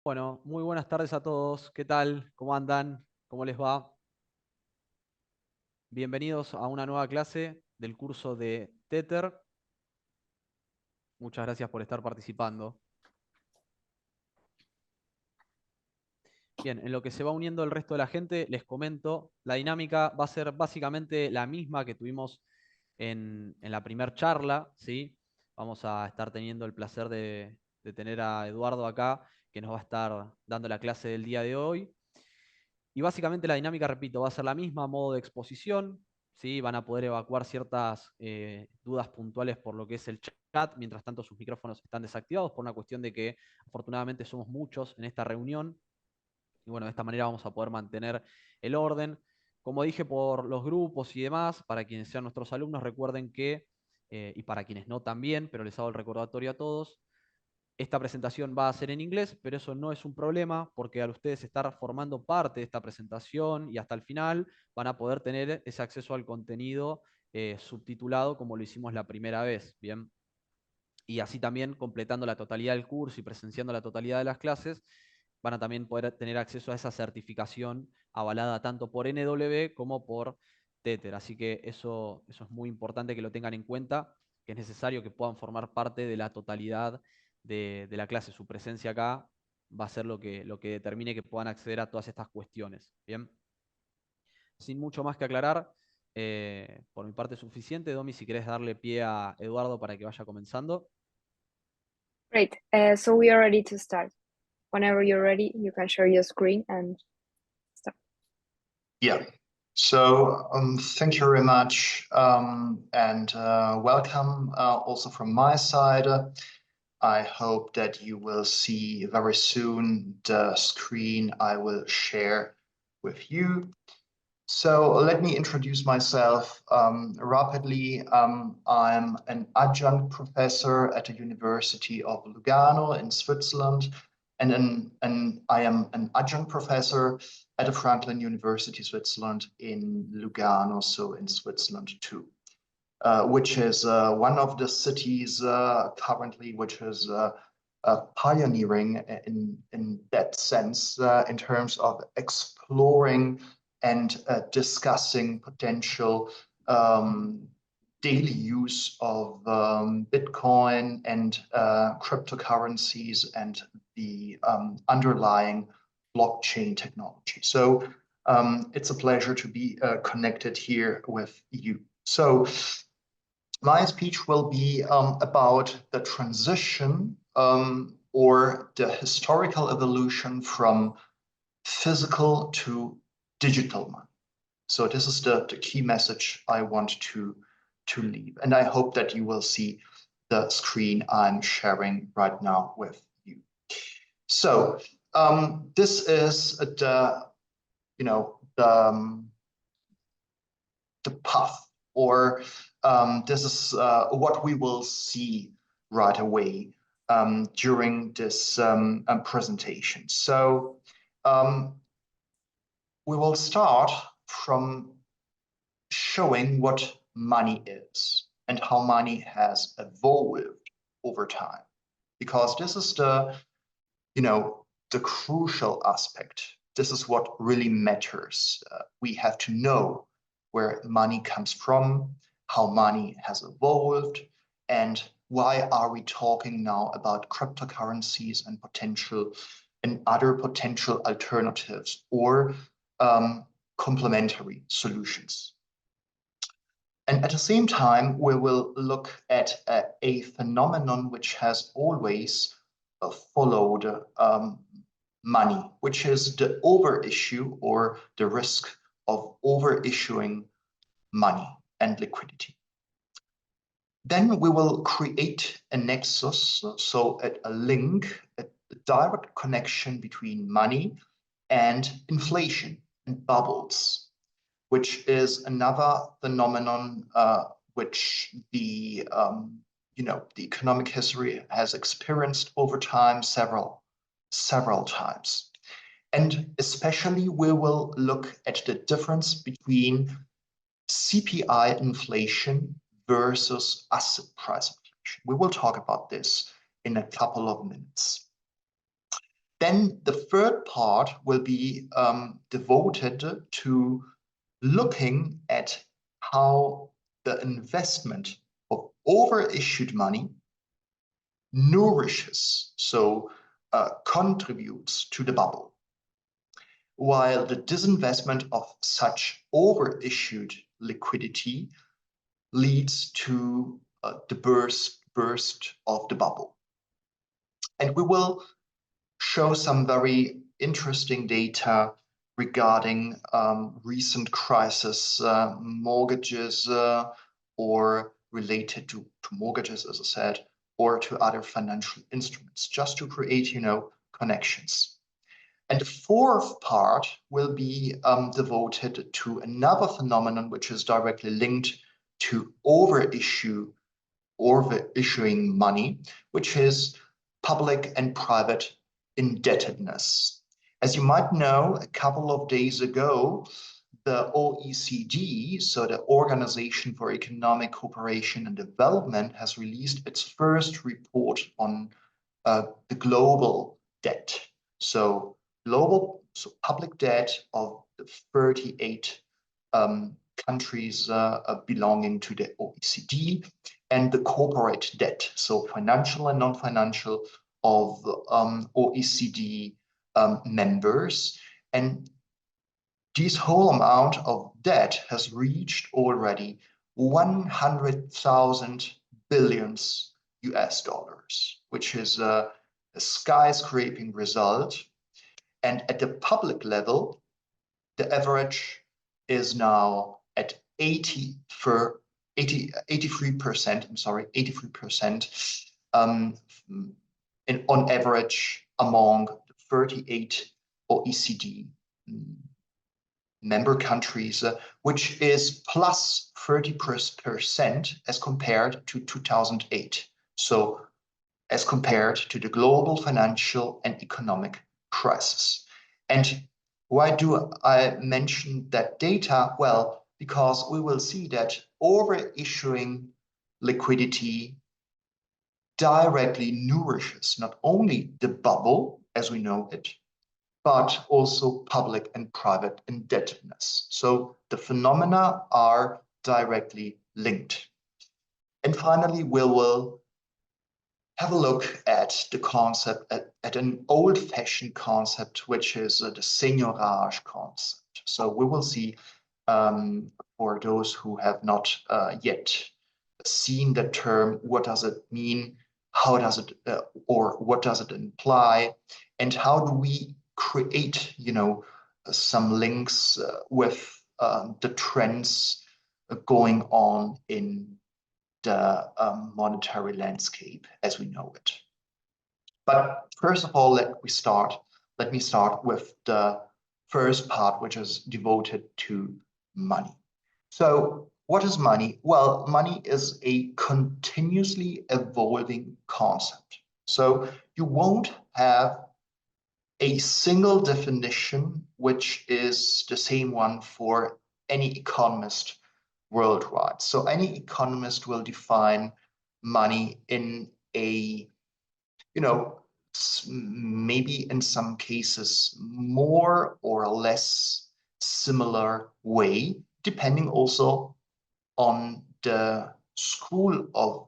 Bueno, muy buenas tardes a todos. ¿Qué tal? ¿Cómo andan? ¿Cómo les va? Bienvenidos a una nueva clase del curso de Tether. Muchas gracias por estar participando. Bien, en lo que se va uniendo el resto de la gente, les comento, la dinámica va a ser básicamente la misma que tuvimos en la primera charla, ¿sí? Vamos a estar teniendo el placer de tener a Eduardo acá, que nos va a estar dando la clase del día de hoy. Y básicamente la dinámica, repito, va a ser la misma, modo de exposición, ¿sí? Van a poder evacuar ciertas dudas puntuales por lo que es el chat, mientras tanto sus micrófonos están desactivados por una cuestión de que afortunadamente somos muchos en esta reunión, y bueno, de esta manera vamos a poder mantener el orden. Como dije, por los grupos y demás, para quienes sean nuestros alumnos, recuerden que, y para quienes no también, pero les hago el recordatorio a todos, esta presentación va a ser en inglés, pero eso no es un problema porque al ustedes estar formando parte de esta presentación y hasta el final van a poder tener ese acceso al contenido subtitulado como lo hicimos la primera vez, ¿bien? Y así también completando la totalidad del curso y presenciando la totalidad de las clases, van a también poder tener acceso a esa certificación avalada tanto por NW como por Tether. Así que eso es muy importante que lo tengan en cuenta, que es necesario que puedan formar parte de la totalidad de la clase. Su presencia acá va a ser lo que determine que puedan acceder a todas estas cuestiones. Bien, sin mucho más que aclarar, por mi parte es suficiente. Domi, si querés darle pie a Eduardo para que vaya comenzando. Great. So we are ready to start. Whenever you're ready, you can share your screen and start. Yeah. So thank you very much and welcome also from my side. I hope that you will see very soon the screen I will share with you. So let me introduce myself rapidly. I'm an adjunct professor at the University of Lugano in Switzerland, and I am an adjunct professor at the Franklin University Switzerland in Lugano, so in Switzerland too, which is one of the cities currently which is pioneering in that sense in terms of exploring and discussing potential daily use of Bitcoin and cryptocurrencies and the underlying blockchain technology. So it's a pleasure to be connected here with you. So my speech will be about the transition or the historical evolution from physical to digital money. So this is the key message I want to leave. And I hope that you will see the screen I'm sharing right now with you. So this is the path, or this is what we will see right away during this presentation. So we will start from showing what money is and how money has evolved over time, because this is the crucial aspect. This is what really matters. We have to know where money comes from, how money has evolved, and why are we talking now about cryptocurrencies and other potential alternatives or complementary solutions. And at the same time, we will look at a phenomenon which has always followed money, which is the overissue or the risk of overissuing money and liquidity. Then we will create a nexus, so a link, a direct connection between money and inflation and bubbles, which is another phenomenon which the economic history has experienced over time several times. And especially we will look at the difference between CPI inflation versus asset price inflation. We will talk about this in a couple of minutes. Then the third part will be devoted to looking at how the investment of overissued money nourishes, so contributes to the bubble, while the disinvestment of such overissued liquidity leads to the burst of the bubble. And we will show some very interesting data regarding recent crisis mortgages or related to mortgages, as I said, or to other financial instruments, just to create, connections. And the fourth part will be devoted to another phenomenon which is directly linked to overissuing money, which is public and private indebtedness. As you might know, a couple of days ago, the OECD, so the Organization for Economic Cooperation and Development, has released its first report on the global debt. So public debt of the 38 countries belonging to the OECD, and the corporate debt, so financial and non-financial, of OECD members. And this whole amount of debt has reached already 100,000 billion US dollars, which is a skyscraping result. And at the public level, the average is now at 83%, on average among 38 OECD member countries, which is plus 30% as compared to 2008. So as compared to the global financial and economic crisis. And why do I mention that data? Well, because we will see that overissuing liquidity directly nourishes not only the bubble as we know it, but also public and private indebtedness. So the phenomena are directly linked. And finally, we will have a look at the concept, at an old-fashioned concept, which is the seigniorage concept. So we will see, for those who have not yet seen the term, what does it mean, how does it, or what does it imply, and how do we create, some links with the trends going on in the monetary landscape as we know it. But first of all, let me start with the first part, which is devoted to money. So what is money? Well, money is a continuously evolving concept. So you won't have a single definition, which is the same one for any economist worldwide. So any economist will define money in a, maybe in some cases more or less similar way, depending also on the school of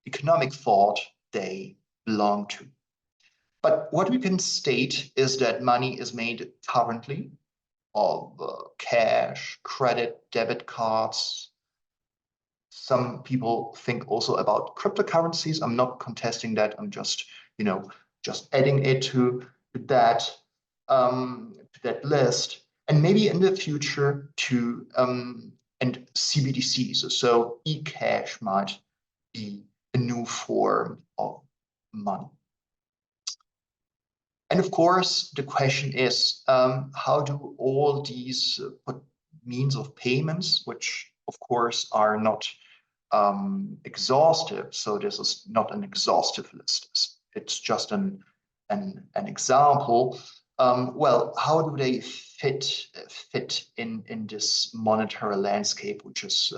economic thought they belong to. But what we can state is that money is made currently of cash, credit, debit cards. Some people think also about cryptocurrencies. I'm not contesting that. I'm just, just adding it to that list, and maybe in the future to and CBDCs. So e-cash might be a new form of money. And of course, the question is, how do all these means of payments, which of course are not exhaustive, so this is not an exhaustive list, it's just an example, well, how do they fit in this monetary landscape, which is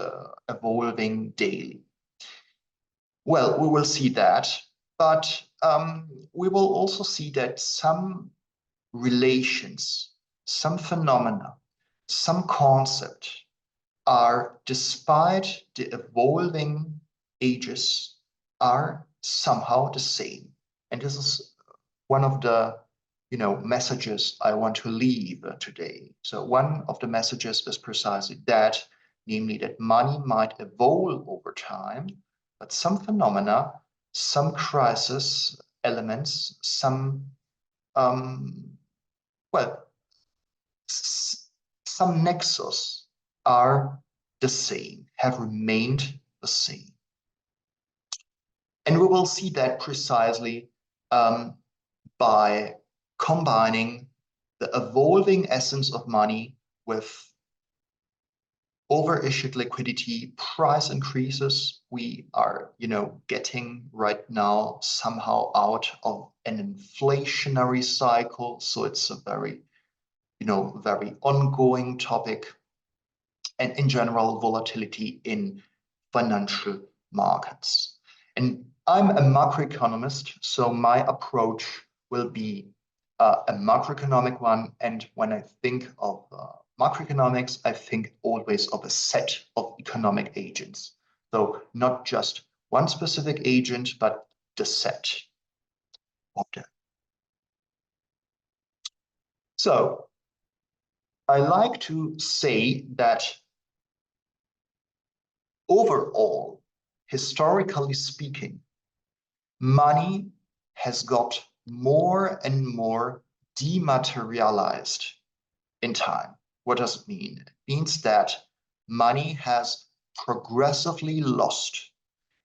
evolving daily? Well, we will see that. but we will also see that some relations, some phenomena, some concept are, despite the evolving ages, are somehow the same. And this is one of the messages I want to leave today. So one of the messages is precisely that, namely that money might evolve over time, but some phenomena, some crisis elements, some some nexus are the same, have remained the same. And we will see that precisely by combining the evolving essence of money with overissued liquidity, price increases. We are, getting right now somehow out of an inflationary cycle. So it's a very, very ongoing topic. And in general, volatility in financial markets. And I'm a macroeconomist, so my approach will be a macroeconomic one. And when I think of macroeconomics, I think always of a set of economic agents. So not just one specific agent, but the set of them. So I like to say that overall, historically speaking, money has got more and more dematerialized in time. What does it mean? It means that money has progressively lost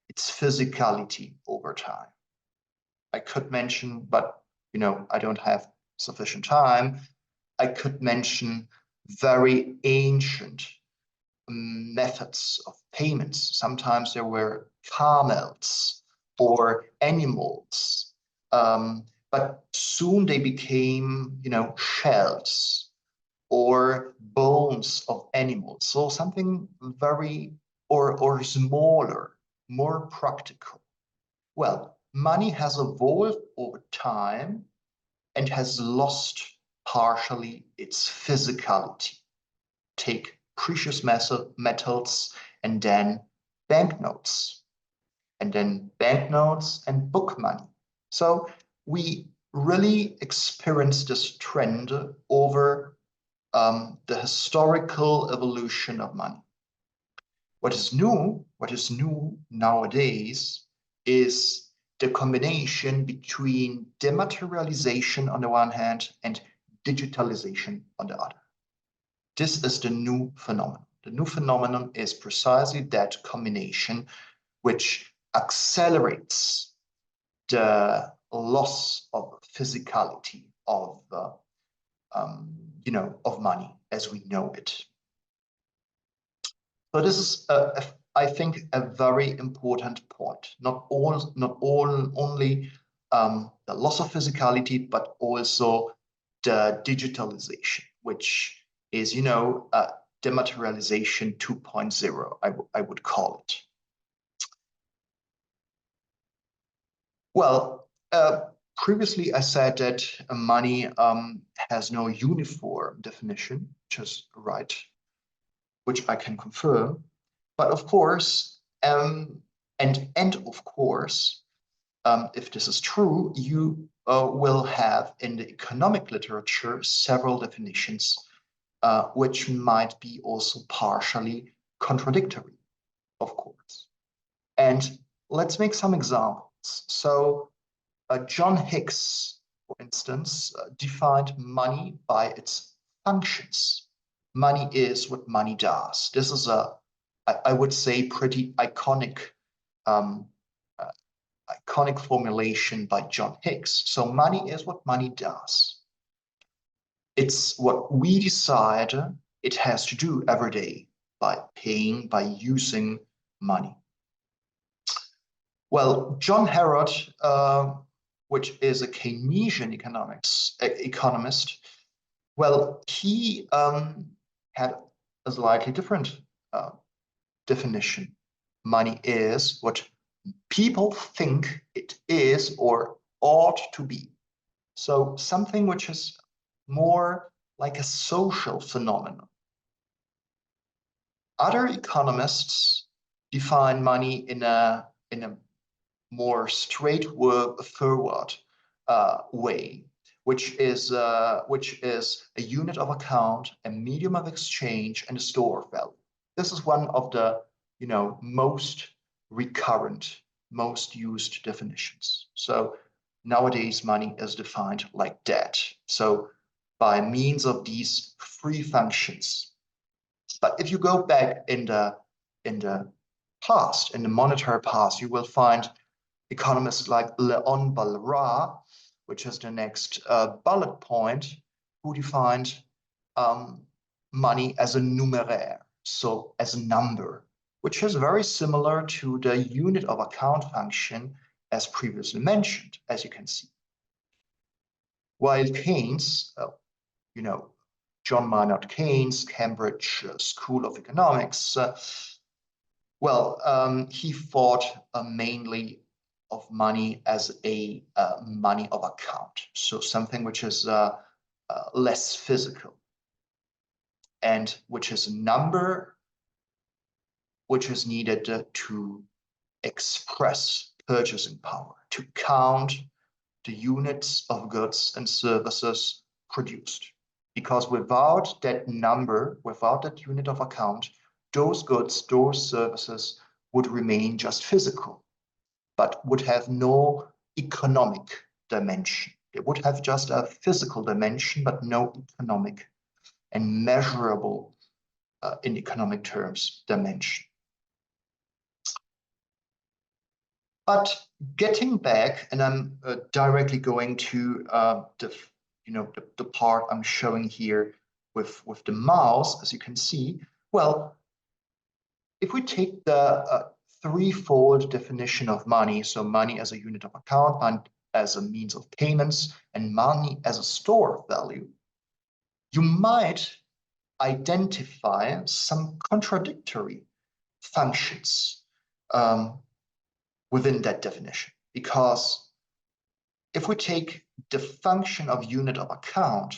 its physicality over time. I could mention, but I don't have sufficient time. I could mention very ancient methods of payments. Sometimes there were camels or animals, but soon they became, shells or bones of animals. So something very or smaller, more practical. Well, money has evolved over time and has lost partially its physicality. Take precious metals and then banknotes, and then banknotes and book money. So we really experience this trend over the historical evolution of money. What is new nowadays is the combination between dematerialization on the one hand and digitalization on the other. This is the new phenomenon. The new phenomenon is precisely that combination which accelerates the loss of physicality of money as we know it. So this is, I think, a very important point. Not only the loss of physicality, but also the digitalization, which is, dematerialization 2.0, I would call it. Well, previously I said that money has no uniform definition, which is right, which I can confirm. But of course, and of course, if this is true, you will have in the economic literature several definitions which might be also partially contradictory, of course. And let's make some examples. So John Hicks, for instance, defined money by its functions. Money is what money does. This is I would say, pretty iconic formulation by John Hicks. So money is what money does. It's what we decide it has to do every day by paying, by using money. Well, John Harrod, which is a Keynesian economist, well, he had a slightly different definition. Money is what people think it is is or ought to be. So something which is more like a social phenomenon. Other economists define money in a more straightforward way, which is a unit of account, a medium of exchange, and a store of value. This is one of the most recurrent, most used definitions. So nowadays, money is defined like debt. So by means of these three functions. But if you go back in the past, in the monetary past, you will find economists like Leon Balra, which is the next bullet point, who defined money as a numéraire, so as a number, which is very similar to the unit of account function as previously mentioned, as you can see. While Keynes, John Maynard Keynes, Cambridge School of Economics, he thought mainly of money as a money of account, so something which is less physical, and which is a number which is needed to express purchasing power, to count the units of goods and services produced. Because without that number, without that unit of account, those goods, those services would remain just physical, but would have no economic dimension. They would have just a physical dimension, but no economic and measurable in economic terms dimension. But getting back, and I'm directly going to the part I'm showing here with the mouse, as you can see. Well, if we take the threefold definition of money, so money as a unit of account, money as a means of payments, and money as a store of value, you might identify some contradictory functions within that definition. Because if we take the function of unit of account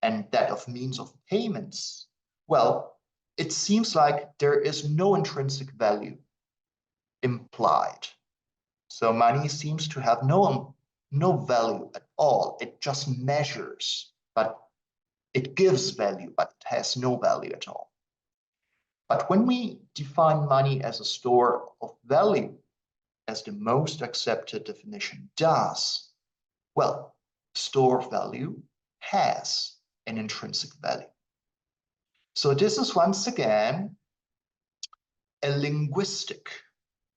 and that of means of payments, well, it seems like there is no intrinsic value implied. So money seems to have no value at all. It just measures, but it gives value, but it has no value at all. But when we define money as a store of value, as the most accepted definition does, well, store of value has an intrinsic value. So this is once again a linguistic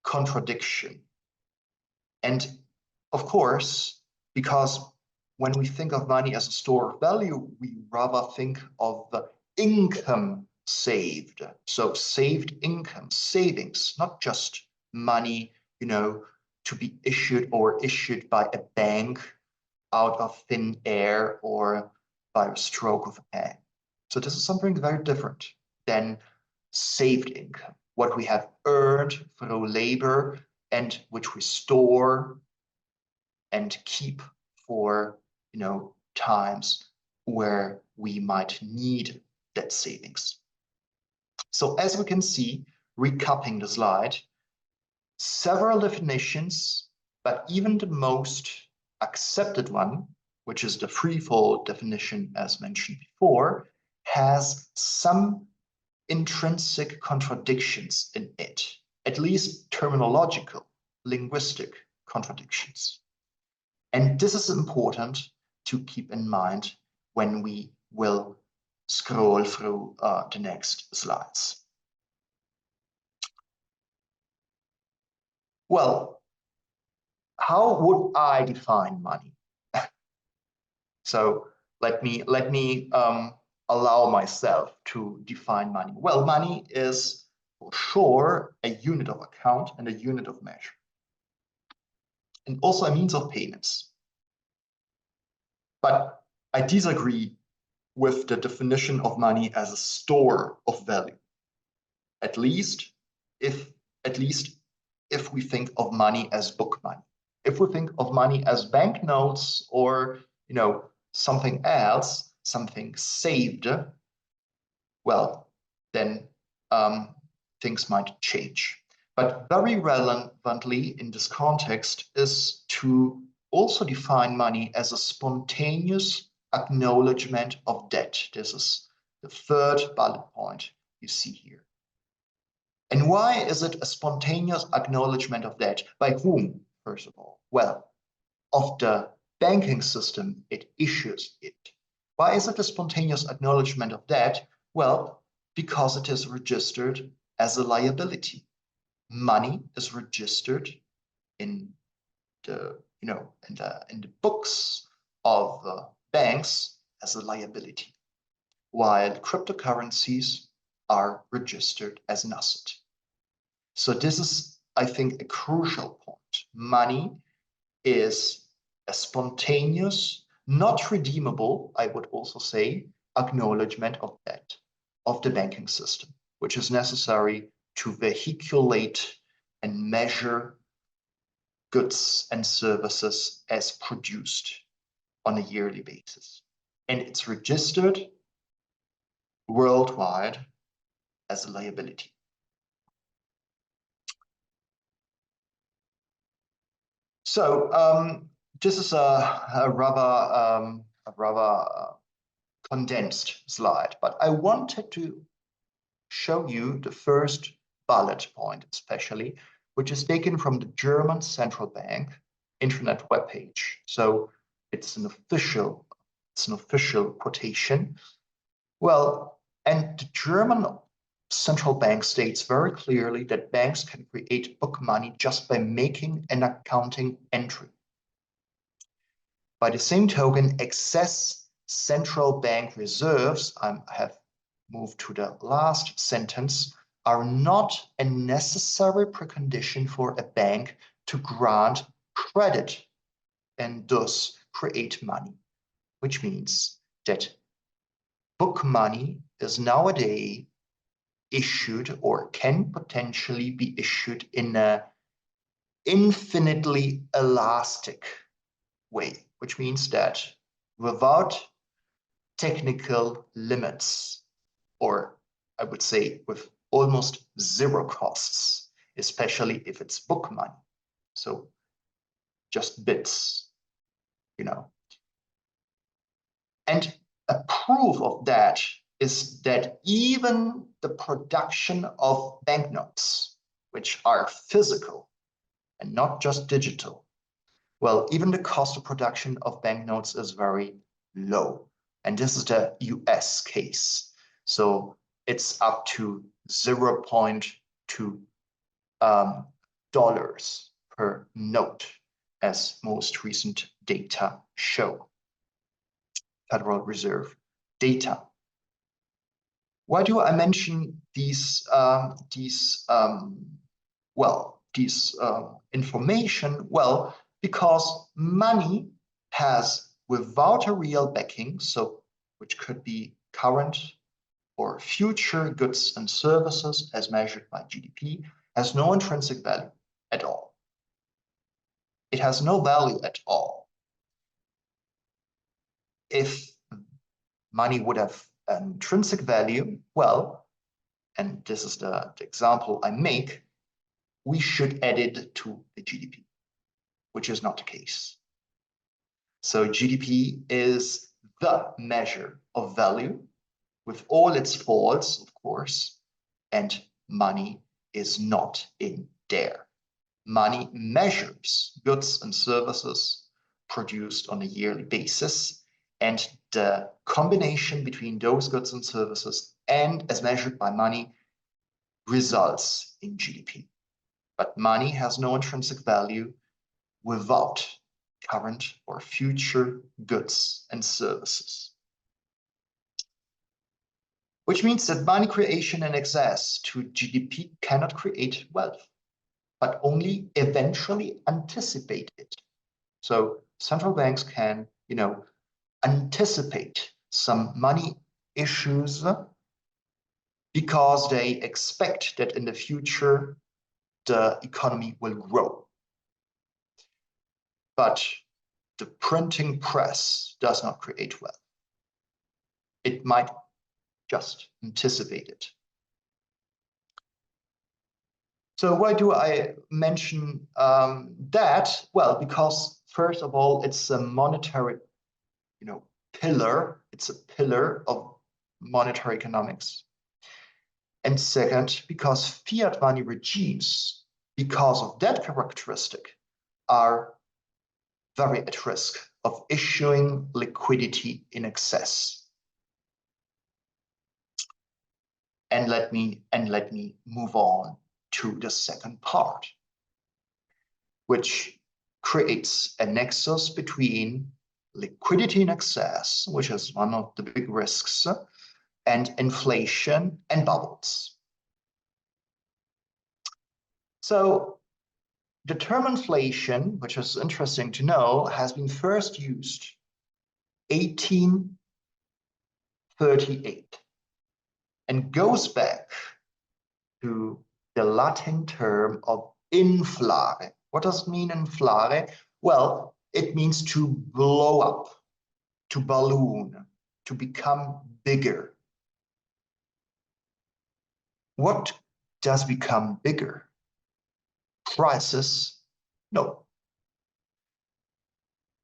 contradiction. And of course, because when we think of money as a store of value, we rather think of the income saved. So saved income, savings, not just money, to be issued by a bank out of thin air or by a stroke of a pen. So this is something very different than saved income, what we have earned through labor and which we store and keep for, times where we might need that savings. So as we can see, recapping the slide, several definitions, but even the most accepted one, which is the threefold definition as mentioned before, has some intrinsic contradictions in it, at least terminological, linguistic contradictions. And this is important to keep in mind when we will scroll through the next slides. Well, how would I define money? So let me allow myself to define money. Well, money is for sure a unit of account and a unit of measure, and also a means of payments. But I disagree with the definition of money as a store of value. At least if we think of money as book money. If we think of money as banknotes or, something else, something saved, well, then things might change. But very relevantly in this context is to also define money as a spontaneous acknowledgement of debt. This is the third bullet point you see here. And why is it a spontaneous acknowledgement of debt? By whom, first of all? Well, of the banking system it issues it. Why is it a spontaneous acknowledgement of debt? Well, because it is registered as a liability. Money is registered in the, in the books of banks as a liability, while cryptocurrencies are registered as an asset. So this is, I think, a crucial point. Money is a spontaneous, not redeemable, I would also say, acknowledgement of debt of the banking system, which is necessary to vehiculate and measure goods and services as produced on a yearly basis. And it's registered worldwide as a liability. So this is a rather condensed slide, but I wanted to show you the first bullet point, especially, which is taken from the German central bank internet webpage. So it's an official quotation. Well, and the German central bank states very clearly that banks can create book money just by making an accounting entry. By the same token, excess central bank reserves, I have moved to the last sentence, are not a necessary precondition for a bank to grant credit and thus create money, which means that book money is nowadays issued or can potentially be issued in an infinitely elastic way, which means that without technical limits, or I would say with almost zero costs, especially if it's book money. So just bits, And a proof of that is that even the production of banknotes, which are physical and not just digital, well, even the cost of production of banknotes is very low. And this is the US case. So it's up to 0.2 dollars per note, as most recent data show. Federal Reserve data. Why do I mention these information? Well, because money has, without a real backing, so which could be current or future goods and services as measured by GDP, has no intrinsic value at all. It has no value at all. If money would have an intrinsic value, well, and this is the example I make, we should add it to the GDP, which is not the case. So GDP is the measure of value with all its faults, of course, and money is not in there. Money measures goods and services produced on a yearly basis, and the combination between those goods and services and as measured by money results in GDP. But money has no intrinsic value without current or future goods and services. Which means that money creation in excess to GDP cannot create wealth, but only eventually anticipate it. So central banks can, anticipate some money issues because they expect that in the future the economy will grow. but the printing press does not create wealth. It might just anticipate it. So why do I mention that? Well, because first of all, it's a monetary, pillar. It's a pillar of monetary economics. And second, because fiat money regimes, because of that characteristic, are very at risk of issuing liquidity in excess. And let me move on to the second part, which creates a nexus between liquidity in excess, which is one of the big risks, and inflation and bubbles. So the term inflation, which is interesting to know, has been first used 1838 and goes back to the Latin term of inflare. What does it mean, inflare? Well, it means to blow up, to balloon, to become bigger. What does become bigger? Prices? No.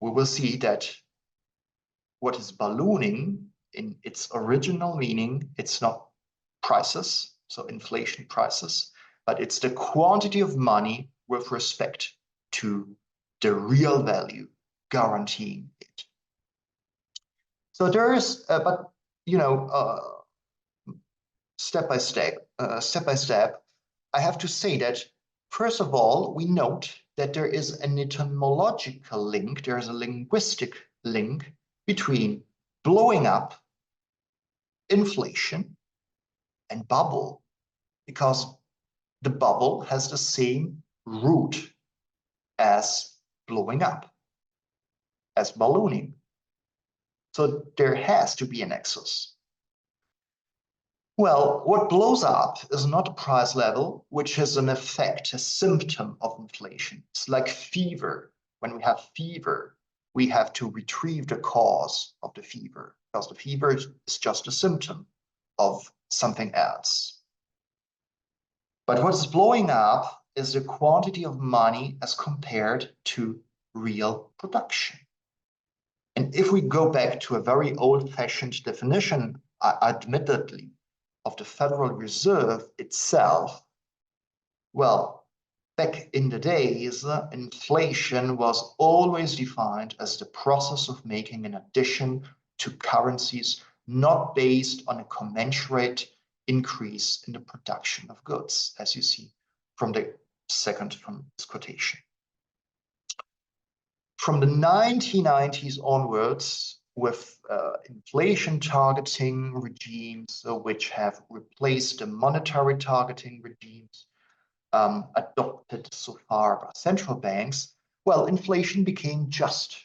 We will see that what is ballooning in its original meaning, it's not prices, so inflation prices, but it's the quantity of money with respect to the real value guaranteeing it. So there is, step by step, I have to say that, first of all, we note that there is an etymological link, there is a linguistic link between blowing up, inflation, and bubble, because the bubble has the same root as blowing up, as ballooning. So there has to be a nexus. Well, what blows up is not a price level, which is an effect, a symptom of inflation. It's like fever. When we have fever, we have to retrieve the cause of the fever, because the fever is just a symptom of something else. But what is blowing up is the quantity of money as compared to real production. And if we go back to a very old-fashioned definition, admittedly, of the Federal Reserve itself, well, back in the days, inflation was always defined as the process of making an addition to currencies not based on a commensurate increase in the production of goods, as you see from this quotation. From the 1990s onwards, with inflation targeting regimes which have replaced the monetary targeting regimes adopted so far by central banks, well, inflation became just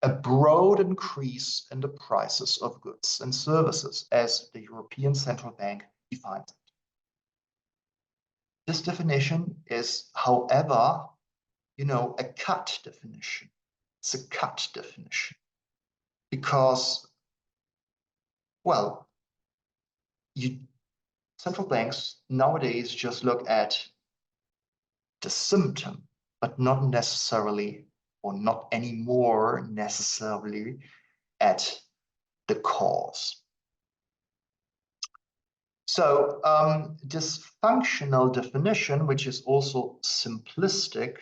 a broad increase in the prices of goods and services as the European Central Bank defines it. This definition is, however, a cut definition. It's a cut definition. Because, well, central banks nowadays just look at the symptom, but not necessarily, or not anymore necessarily, at the cause. So this functional definition, which is also simplistic,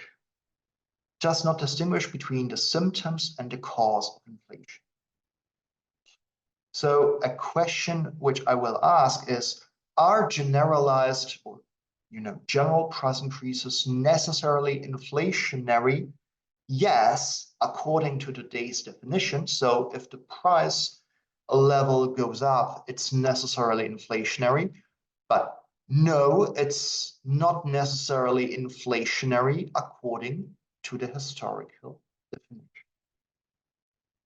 does not distinguish between the symptoms and the cause of inflation. So a question which I will ask is, are generalized or general price increases necessarily inflationary? Yes, according to today's definition. So if the price level goes up, it's necessarily inflationary. But no, it's not necessarily inflationary according to the historical definition.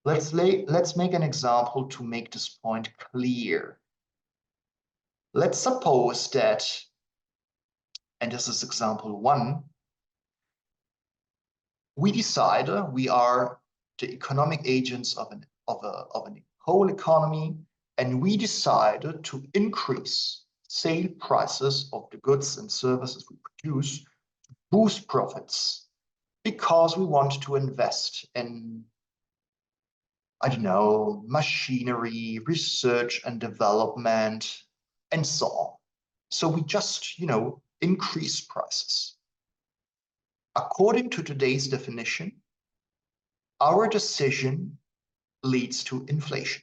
Let's make an example to make this point clear. Let's suppose that, and this is example 1, we decide we are the economic agents of a whole economy, and we decide to increase sale prices of the goods and services we produce to boost profits because we want to invest in, I don't know, machinery, research and development, and so on. So we just, increase prices. According to today's definition, our decision leads to inflation.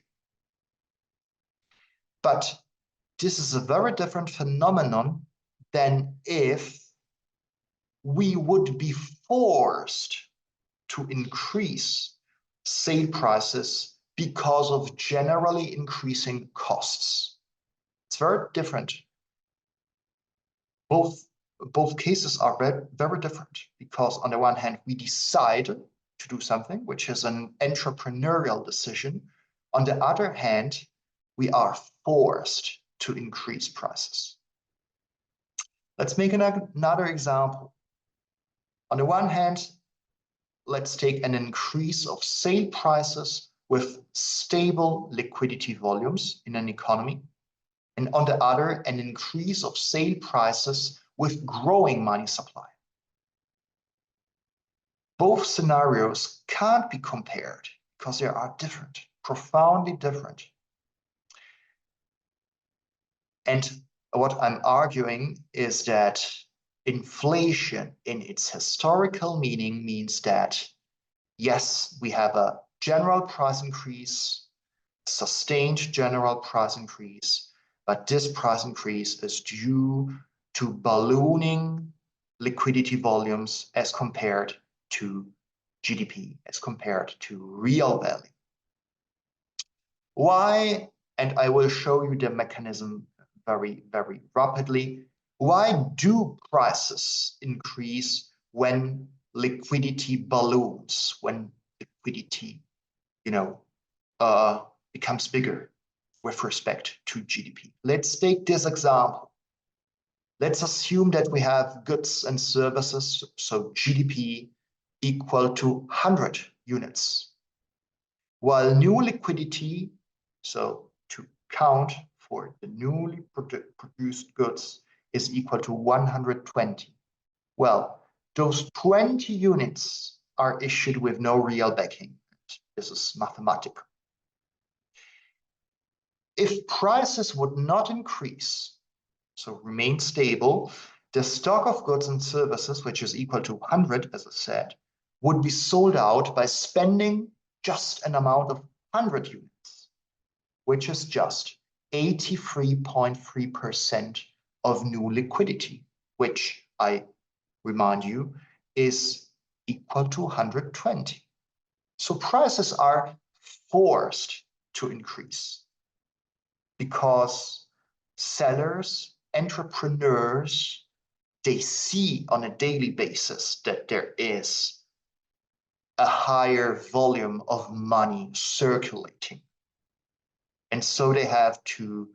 But this is a very different phenomenon than if we would be forced to increase sale prices because of generally increasing costs. It's very different. Both cases are very different because on the one hand, we decide to do something, which is an entrepreneurial decision. On the other hand, we are forced to increase prices. Let's make another example. On the one hand, let's take an increase of sale prices with stable liquidity volumes in an economy. And on the other, an increase of sale prices with growing money supply. Both scenarios can't be compared because they are different, profoundly different. And what I'm arguing is that inflation in its historical meaning means that, yes, we have a general price increase, sustained general price increase, but this price increase is due to ballooning liquidity volumes as compared to GDP, as compared to real value. Why? And I will show you the mechanism very, very rapidly. Why do prices increase when liquidity balloons, when liquidity, becomes bigger with respect to GDP? Let's take this example. Let's assume that we have goods and services, so GDP equal to 100 units, while new liquidity, so to count for the newly produced goods, is equal to 120. Well, those 20 units are issued with no real backing. This is mathematical. If prices would not increase, so remain stable, the stock of goods and services, which is equal to 100, as I said, would be sold out by spending just an amount of 100 units, which is just 83.3% of new liquidity, which I remind you is equal to 120. So prices are forced to increase because sellers, entrepreneurs, they see on a daily basis that there is a higher volume of money circulating. And so they have to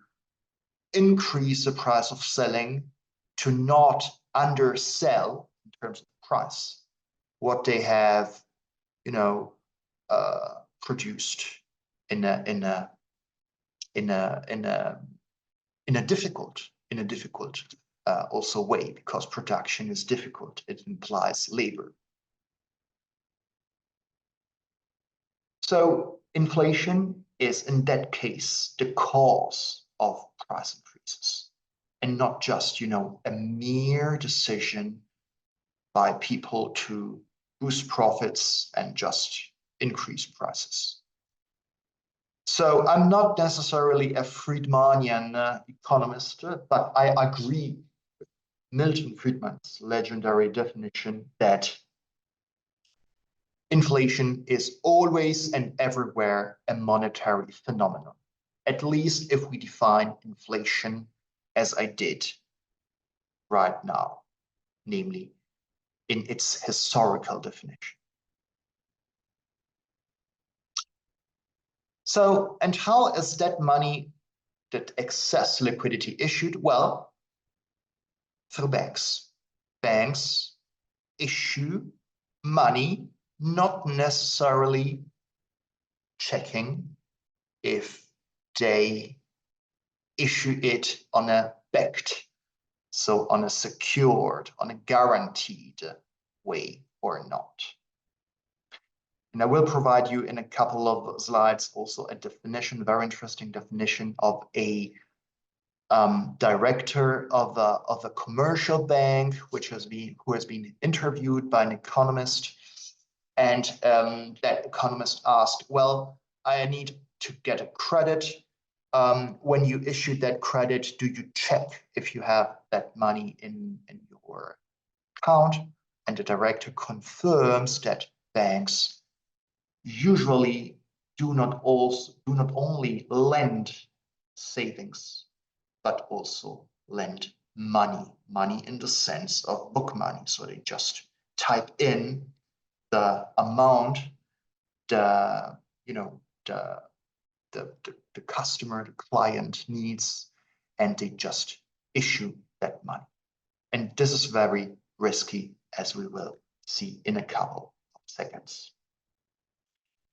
increase the price of selling to not undersell in terms of price what they have, produced in a difficult also way, because production is difficult. It implies labor. So inflation is in that case the cause of price increases, and not just, a mere decision by people to boost profits and just increase prices. So I'm not necessarily a Friedmanian economist, but I agree with Milton Friedman's legendary definition that inflation is always and everywhere a monetary phenomenon, at least if we define inflation as I did right now, namely in its historical definition. So, and how is that money, that excess liquidity issued? Well, through banks. Banks issue money, not necessarily checking if they issue it on a backed, so on a secured, on a guaranteed way or not. And I will provide you in a couple of slides also a definition, very interesting definition of a director of a commercial bank, who has been interviewed by an economist, and that economist asked, well, I need to get a credit. When you issue that credit, do you check if you have that money in your account? And the director confirms that banks usually do not only lend savings, but also lend money in the sense of book money. So they just type in the amount the customer, the client needs, and they just issue that money. And this is very risky, as we will see in a couple of seconds.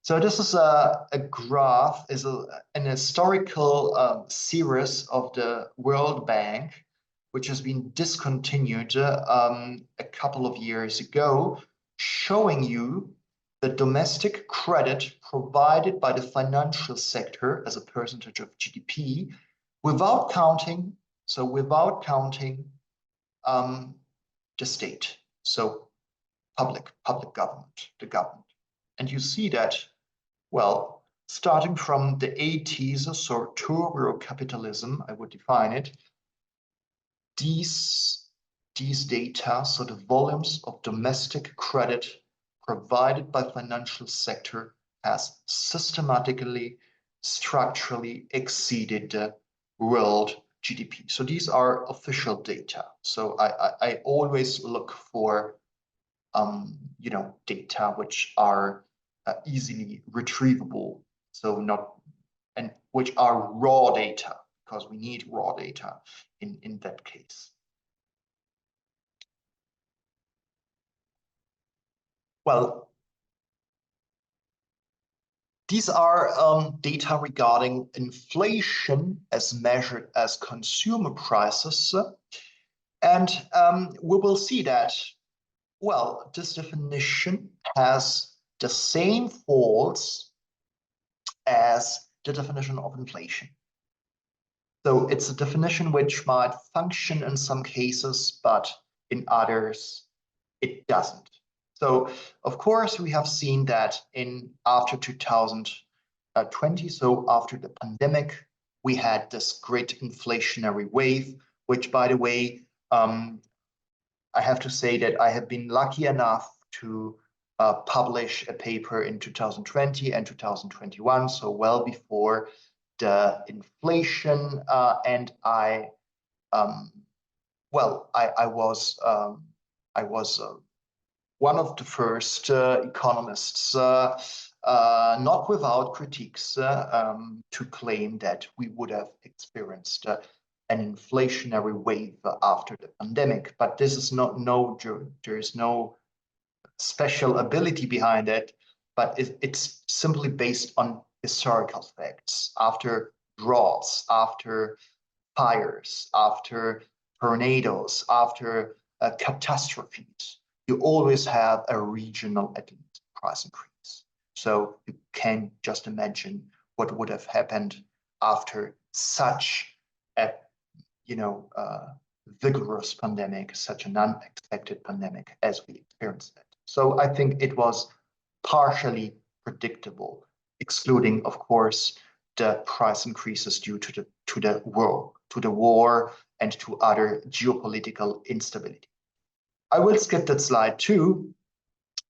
So this is a graph, is an historical series of the World Bank, which has been discontinued a couple of years ago, showing you the domestic credit provided by the financial sector as a percentage of GDP, without counting the state, so public government, the government. And you see that, well, starting from the 80s, so turbo capitalism, I would define it, these data, so the volumes of domestic credit provided by financial sector, has systematically, structurally exceeded the world GDP. So these are official data. So I always look for data which are easily retrievable, and which are raw data, because we need raw data in that case. Well, these are data regarding inflation as measured as consumer prices. And we will see that, well, this definition has the same faults as the definition of inflation. So it's a definition which might function in some cases, but in others, it doesn't. So, of course, we have seen that after 2020, so after the pandemic, we had this great inflationary wave, which, by the way, I have to say that I have been lucky enough to publish a paper in 2020 and 2021, so well before the inflation, and I was one of the first economists, not without critiques, to claim that we would have experienced an inflationary wave after the pandemic. But this is there is no special ability behind it, but it's simply based on historical facts. After droughts, after fires, after tornadoes, after catastrophes, you always have a regional price increase. So you can just imagine what would have happened after such a vigorous pandemic, such an unexpected pandemic as we experienced it. So I think it was partially predictable, excluding, of course, the price increases due to the war and to other geopolitical instability. I will skip that slide too,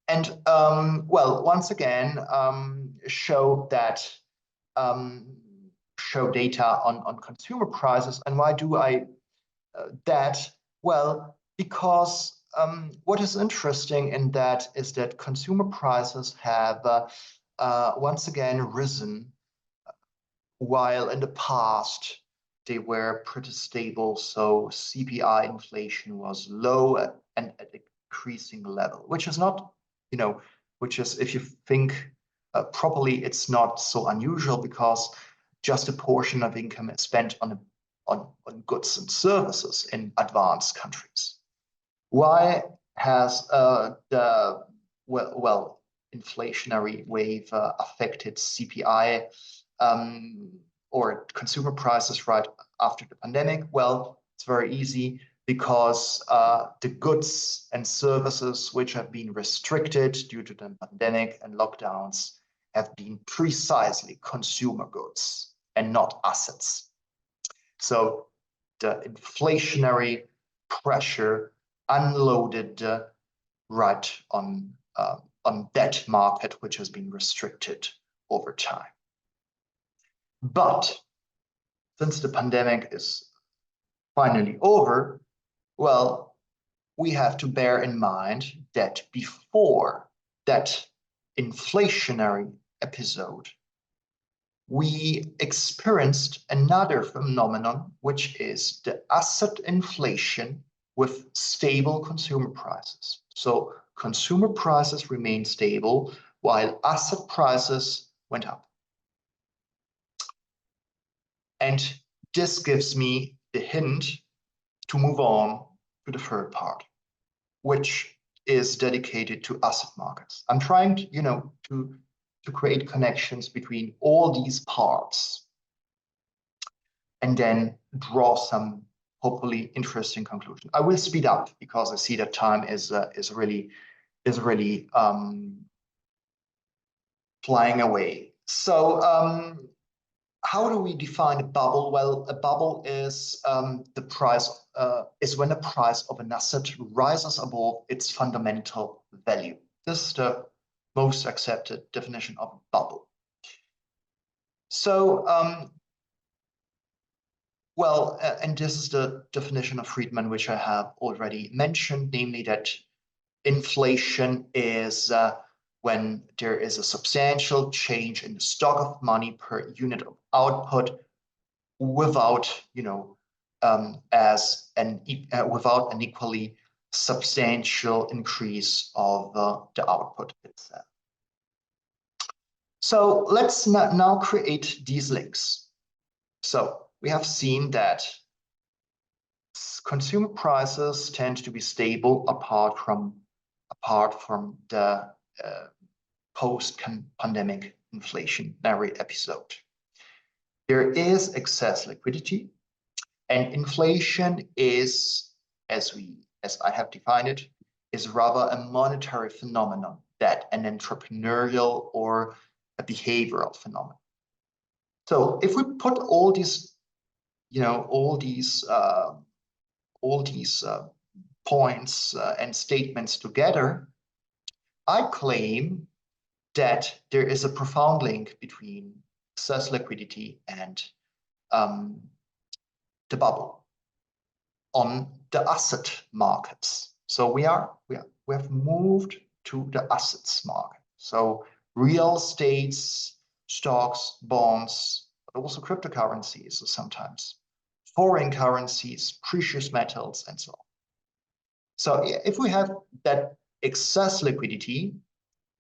and once again show data on consumer prices. And why do I that? Well, because what is interesting in that is that consumer prices have once again risen, while in the past they were pretty stable. So CPI inflation was low and at a decreasing level, which is not which is, if you think properly, it's not so unusual because just a portion of income is spent on goods and services in advanced countries. Why has the inflationary wave affected CPI or consumer prices right after the pandemic? Well, it's very easy, because the goods and services which have been restricted due to the pandemic and lockdowns have been precisely consumer goods and not assets. So the inflationary pressure unloaded right on that market, which has been restricted over time. But since the pandemic is finally over, well, we have to bear in mind that before that inflationary episode, we experienced another phenomenon, which is the asset inflation with stable consumer prices. So consumer prices remained stable while asset prices went up. And this gives me the hint to move on to the third part, which is dedicated to asset markets. I'm trying to, to create connections between all these parts and then draw some hopefully interesting conclusion. I will speed up because I see that time is really flying away. So how do we define a bubble? Well, a bubble is the price is when the price of an asset rises above its fundamental value. This is the most accepted definition of a bubble. So and this is the definition of Friedman, which I have already mentioned, namely that inflation is when there is a substantial change in the stock of money per unit of output without, without an equally substantial increase of the output itself. So let's now create these links. So we have seen that consumer prices tend to be stable apart from the post-pandemic inflationary episode. There is excess liquidity, and inflation is, as I have defined it, is rather a monetary phenomenon than an entrepreneurial or a behavioral phenomenon. So if we put all these, all these points and statements together, I claim that there is a profound link between excess liquidity and the bubble on the asset markets. So we have moved to the assets market. So real estates, stocks, bonds, but also cryptocurrencies sometimes, foreign currencies, precious metals, and so on. So if we have that excess liquidity,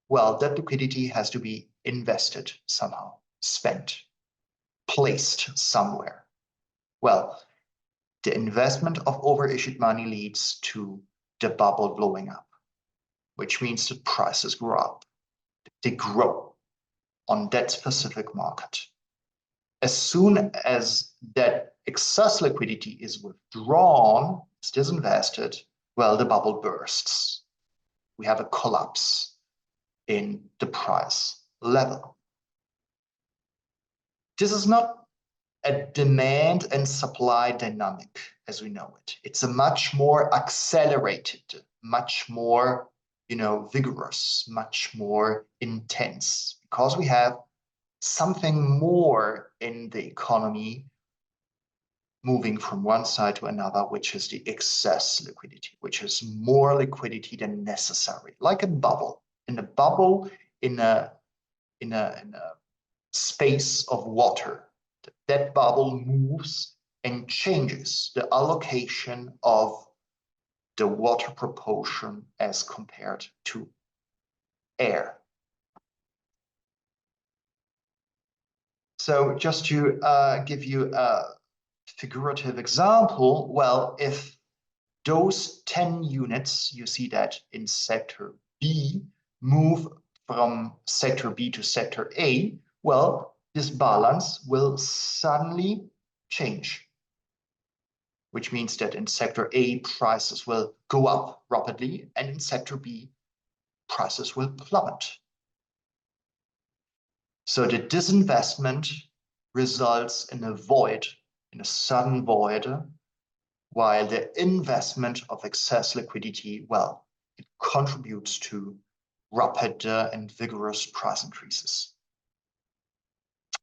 well, that liquidity has to be invested somehow, spent, placed somewhere. Well, the investment of overissued money leads to the bubble blowing up, which means that prices grow up. They grow on that specific market. As soon as that excess liquidity is withdrawn, it's disinvested, well, the bubble bursts. We have a collapse in the price level. This is not a demand and supply dynamic as we know it. It's a much more accelerated, much more, vigorous, much more intense, because we have something more in the economy moving from one side to another, which is the excess liquidity, which is more liquidity than necessary, like a bubble. In a bubble, in a space of water, that bubble moves and changes the allocation of the water proportion as compared to air. So just to give you a figurative example, well, if those 10 units, you see that in sector B, move from sector B to sector A, well, this balance will suddenly change, which means that in sector A, prices will go up rapidly, and in sector B, prices will plummet. So the disinvestment results in a void, in a sudden void, while the investment of excess liquidity, well, it contributes to rapid and vigorous price increases.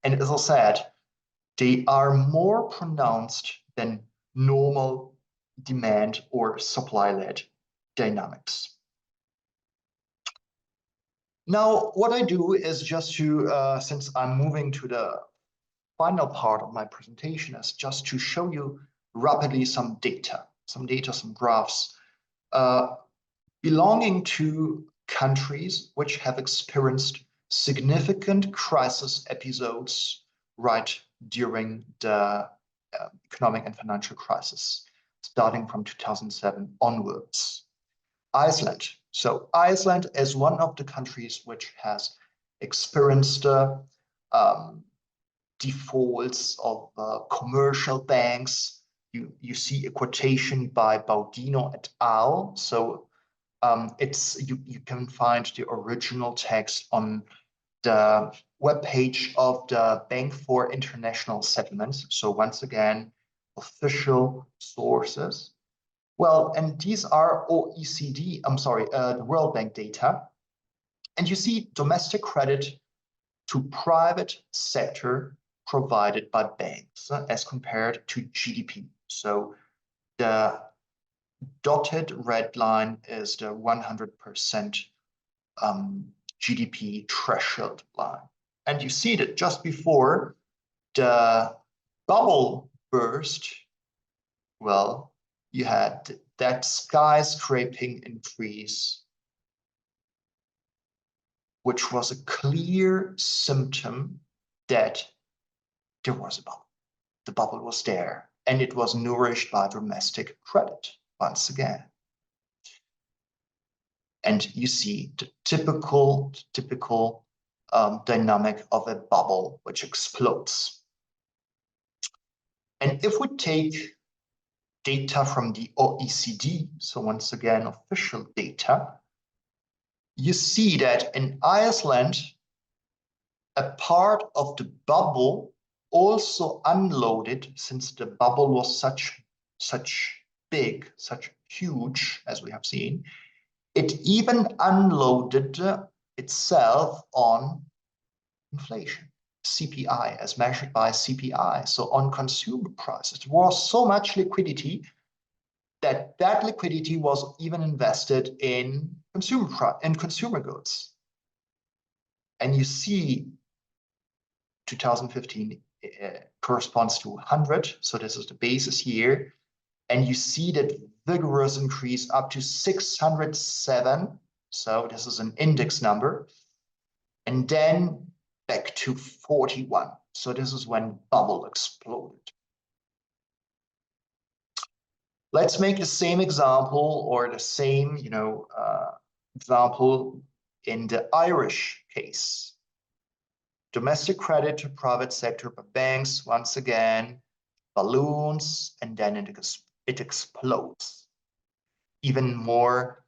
And as I said, they are more pronounced than normal demand or supply-led dynamics. Now, what I do is just to, since I'm moving to the final part of my presentation, is just to show you rapidly some data, some graphs belonging to countries which have experienced significant crisis episodes right during the economic and financial crisis, starting from 2007 onwards. Iceland. So Iceland is one of the countries which has experienced defaults of commercial banks. You see a quotation by Baudino et al. So you can find the original text on the webpage of the Bank for International Settlements. So once again, official sources. Well, and these are the World Bank data. And you see domestic credit to private sector provided by banks as compared to GDP. So the dotted red line is the 100% GDP threshold line. And you see that just before the bubble burst, well, you had that skyscraping increase, which was a clear symptom that there was a bubble. The bubble was there, and it was nourished by domestic credit once again. And you see the typical dynamic of a bubble which explodes. And if we take data from the OECD, so once again, official data, you see that in Iceland, a part of the bubble also unloaded, since the bubble was such huge, as we have seen, it even unloaded itself on inflation, CPI, as measured by CPI, so on consumer prices. There was so much liquidity that liquidity was even invested in consumer goods. And you see 2015 corresponds to 100, so this is the basis year, and you see that vigorous increase up to 607, so this is an index number, and then back to 41, so this is when bubble exploded. Let's make the same example, or the same example in the Irish case. Domestic credit to private sector by banks, once again, balloons, and then it explodes even more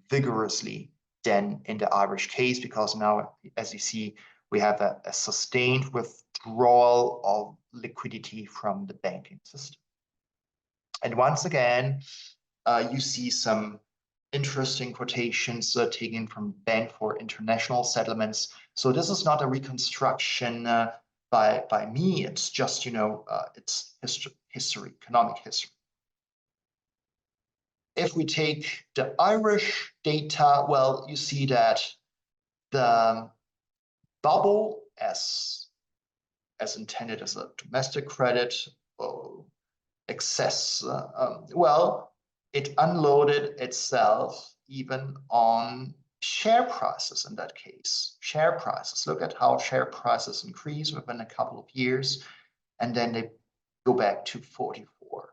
vigorously than in the Irish case, because now, as you see, we have a sustained withdrawal of liquidity from the banking system. And once again, you see some interesting quotations taken from Bank for International Settlements. So this is not a reconstruction by me. It's just, it's history, economic history. If we take the Irish data, well, you see that the bubble, as intended as a domestic credit excess, well, it unloaded itself even on share prices in that case, share prices, look at how share prices increase within a couple of years, and then they go back to 44.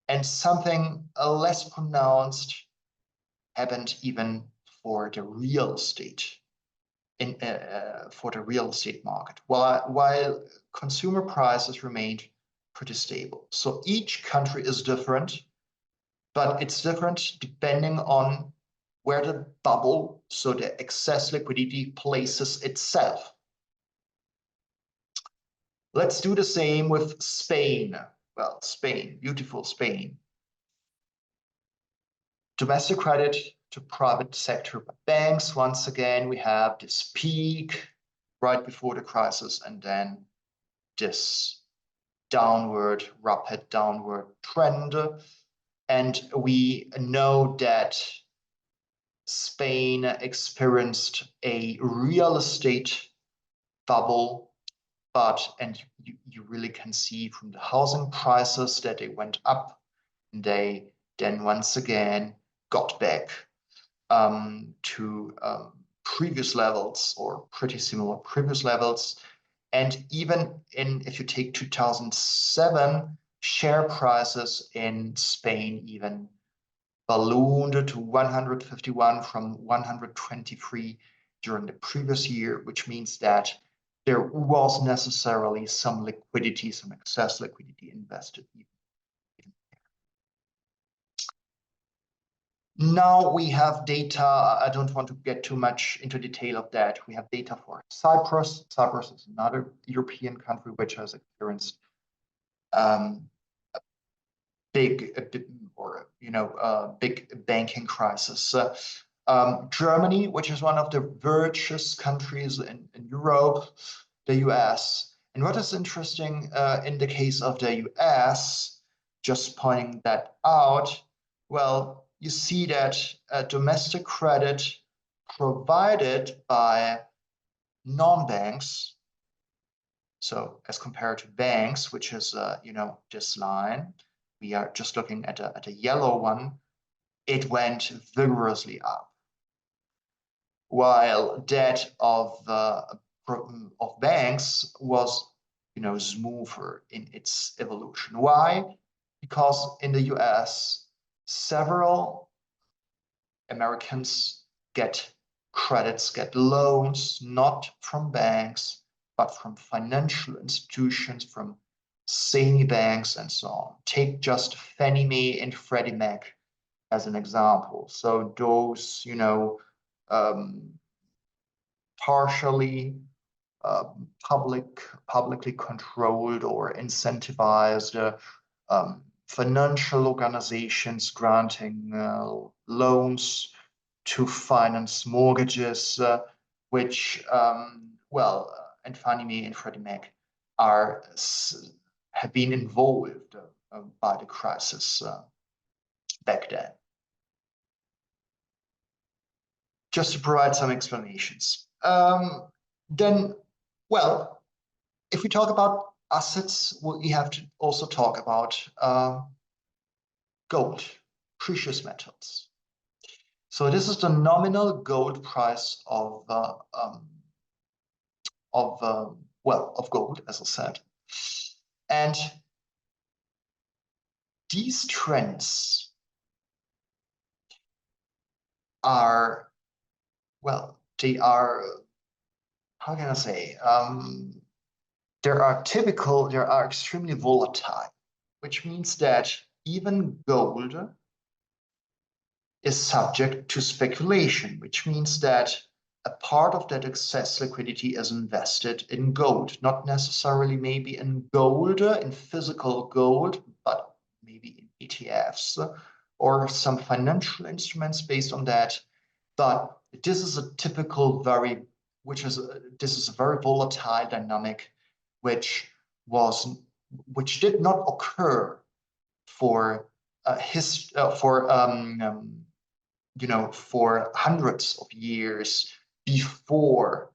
And something less pronounced happened even for the real estate market, while consumer prices remained pretty stable. So each country is different, but it's different depending on where the bubble, so the excess liquidity, places itself. Let's do the same with Spain. Well, Spain, beautiful Spain. Domestic credit to private sector banks. Once again, we have this peak right before the crisis, and then this rapid downward trend. And we know that Spain experienced a real estate bubble, and you really can see from the housing prices that they went up, and they then once again got back to previous levels, or pretty similar previous levels. And even if you take 2007, share prices in Spain even ballooned to 151 from 123 during the previous year, which means that there was necessarily some liquidity, some excess liquidity invested. Now we have data. I don't want to get too much into detail of that. We have data for Cyprus. Cyprus is another European country which has experienced big banking crisis. Germany, which is one of the richest countries in Europe, the US. And what is interesting in the case of the US, just pointing that out, well, you see that domestic credit provided by non-banks, so as compared to banks, which is this line, we are just looking at a yellow one, it went vigorously up, while debt of banks was smoother in its evolution. Why? Because in the US, several Americans get credits, get loans, not from banks, but from financial institutions, from savings banks and so on. Take just Fannie Mae and Freddie Mac as an example. So those, partially publicly controlled or incentivized financial organizations granting loans to finance mortgages, which, and Fannie Mae and Freddie Mac have been involved by the crisis back then. Just to provide some explanations. Then, well, if we talk about assets, we have to also talk about gold, precious metals. So this is the nominal gold price of gold, as I said. And these trends are, well, they are, how can I say, they are extremely volatile, which means that even gold is subject to speculation, which means that a part of that excess liquidity is invested in gold, not necessarily maybe in gold, in physical gold, but maybe in ETFs or some financial instruments based on that. But this is a typical this is a very volatile dynamic, which did not occur for hundreds of years before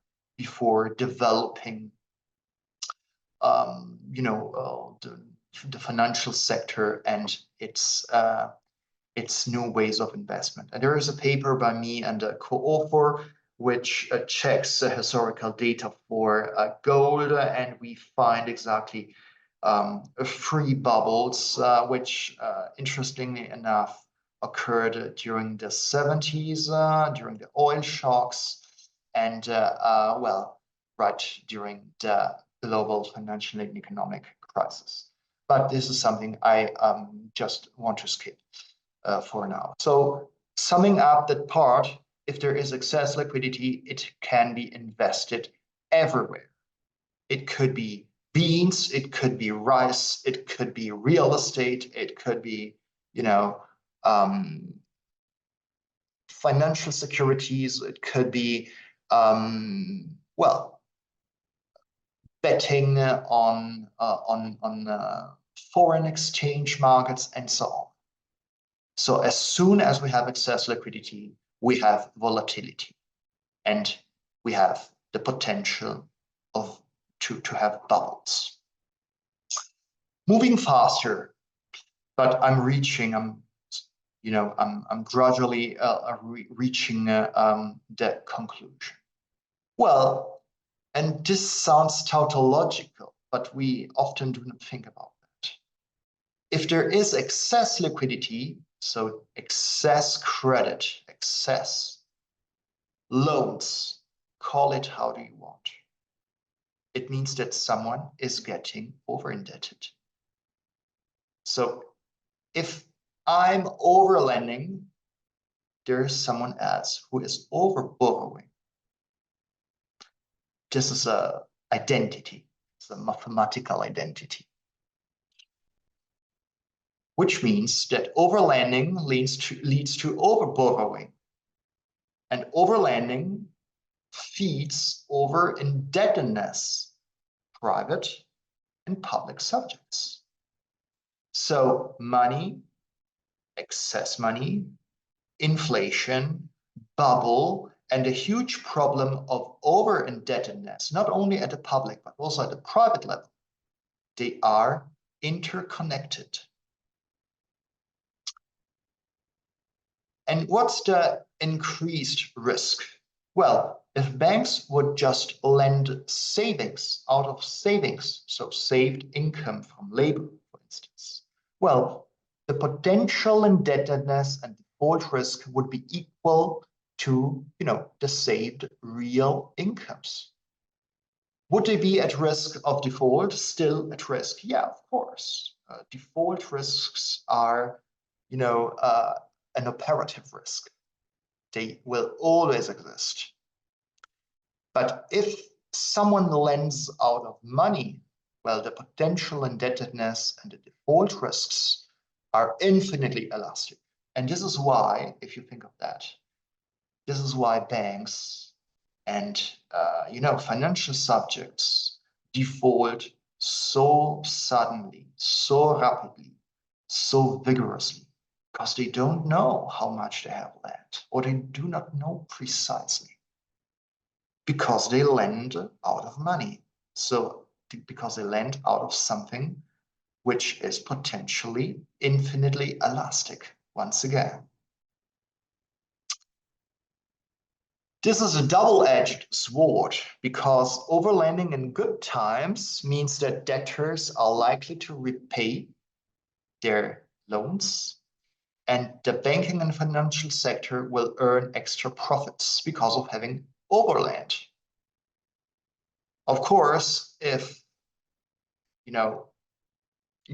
developing the financial sector and its it's new ways of investment. And there is a paper by me and a co-author which checks the historical data for gold, and we find exactly 3 bubbles, which interestingly enough occurred during the 70s, during the oil shocks, and well, right during the global financial and economic crisis. But this is something I just want to skip for now. So summing up that part, if there is excess liquidity, it can be invested everywhere. It could be beans, it could be rice, it could be real estate, it could be, you know, financial securities, it could be, well, betting on foreign exchange markets and so on. So as soon as we have excess liquidity, we have volatility, and we have the potential of to have bubbles. Moving faster, but I'm gradually reaching the conclusion. Well, and this sounds tautological, but we often do not think about that. If there is excess liquidity, so excess credit, excess loans, call it how do you want, it means that someone is getting over-indebted. So if I'm over-lending, there's someone else who is over-borrowing. This is an identity. It's a mathematical identity. Which means that over-lending leads to over-borrowing. And over-lending feeds over-indebtedness, private and public subjects. So money, excess money, inflation, bubble, and a huge problem of over-indebtedness, not only at the public, but also at the private level. They are interconnected. And what's the increased risk? Well, if banks would just lend savings out of savings, so saved income from labor, for instance, well, the potential indebtedness and default risk would be equal to, the saved real incomes. Would they be at risk of default? Still at risk? Yeah, of course. Default risks are, an operative risk. They will always exist. But if someone lends out of money, well, the potential indebtedness and the default risks are infinitely elastic. And this is why, if you think of that, this is why banks and, financial subjects default so suddenly, so rapidly, so vigorously, because they don't know how much they have lent, or they do not know precisely, because they lend out of money. So because they lend out of something which is potentially infinitely elastic, once again. This is a double-edged sword, because overlending in good times means that debtors are likely to repay their loans, and the banking and financial sector will earn extra profits because of having overlent. Of course, if